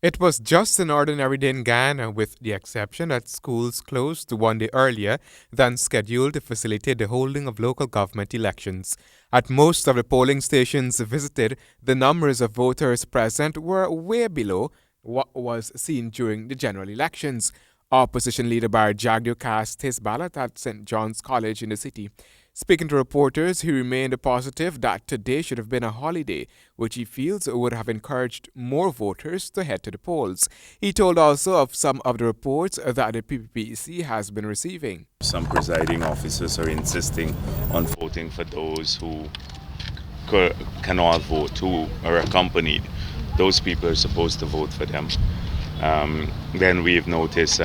It was just an ordinary day in Guyana, with the exception that schools closed one day earlier than scheduled to facilitate the holding of local government elections. At most of the polling stations visited, the numbers of voters present were way below what was seen during the general elections. Opposition leader Bar Jagdio cast his ballot at St. John's College in the city. Speaking to reporters, he remained positive that today should have been a holiday, which he feels would have encouraged more voters to head to the polls. He told also of some of the reports that the PPPC has been receiving. Some presiding officers are insisting on voting for those who cannot vote, who are accompanied. Those people are supposed to vote for them. Then we've noticed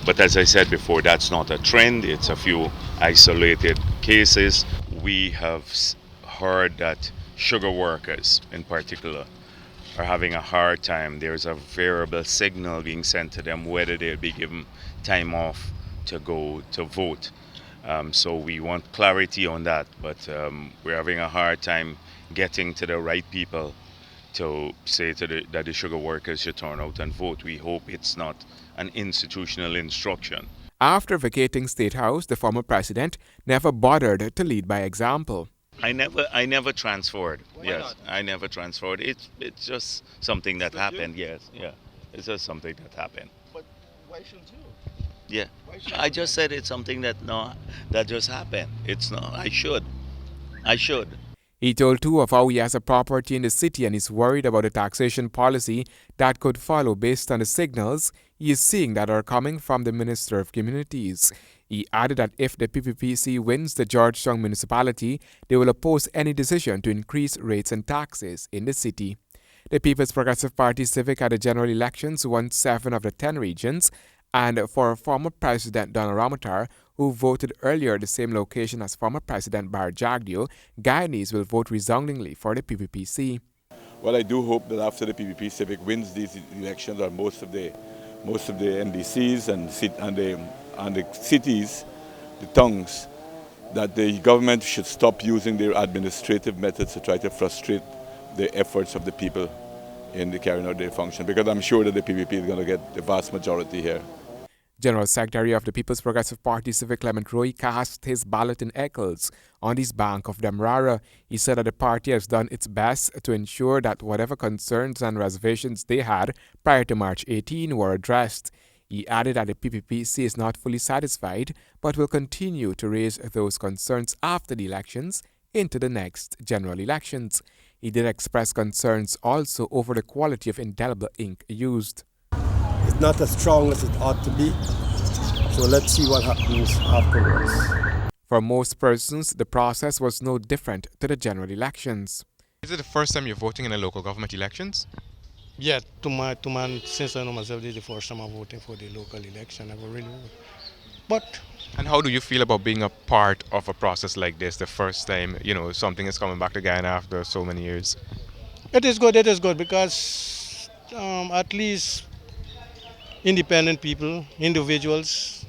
but as I said before, that's not a trend. It's a few isolated cases. We have heard that sugar workers in particular are having a hard time. There's a variable signal being sent to them whether they'll be given time off to go to vote. So we want clarity on that, but we're having a hard time getting to the right people to say that the sugar workers should turn out and vote. We hope it's not an institutional instruction. After vacating State House, the former president never bothered to lead by example. I never transferred. Yes, I never transferred. It's just something that happened. Yes, yeah, it's just something that happened. But why shouldn't you? Yeah, I just said it's something that just happened. It's not. I should. He told too of how he has a property in the city and is worried about the taxation policy that could follow based on the signals he is seeing that are coming from the Minister of Communities. He added that if the PPPC wins the Georgetown municipality, they will oppose any decision to increase rates and taxes in the city. The People's Progressive Party Civic at the general elections won 7 of the 10 regions, and for former President Donald Ramotar, who voted earlier at the same location as former President Bar Jagdio, Guyanese will vote resoundingly for the PPPC. Well, I do hope that after the PPP Civic wins these elections, or most of the NDCs and the cities, the towns, that the government should stop using their administrative methods to try to frustrate the efforts of the people in the carrying out their function, because I'm sure that the PPP is going to get the vast majority here. General Secretary of the People's Progressive Party Civic Clement Roy cast his ballot in Eccles on the bank of Demerara. He said that the party has done its best to ensure that whatever concerns and reservations they had prior to March 18 were addressed. He added that the PPPC is not fully satisfied but will continue to raise those concerns after the elections into the next general elections. He did express concerns also over the quality of indelible ink used. It's not as strong as it ought to be, so let's see what happens afterwards. For most persons, the process was no different to the general elections. Is it the first time you're voting in the local government elections? Yeah, since I know myself, this is the first time I'm voting for the local election. I've really voted. And how do you feel about being a part of a process like this, the first time, something is coming back to Guyana after so many years? It is good because at least independent people, individuals,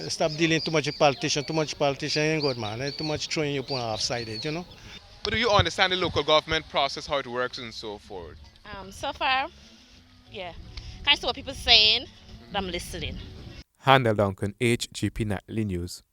stop dealing too much with politicians. Too much politician ain't good, man. Too much throwing you upon half-sided, But do you understand the local government process, how it works and so forth? So far, yeah. Kind of what people saying, but I'm listening. Handel Duncan, HGP Nightly News.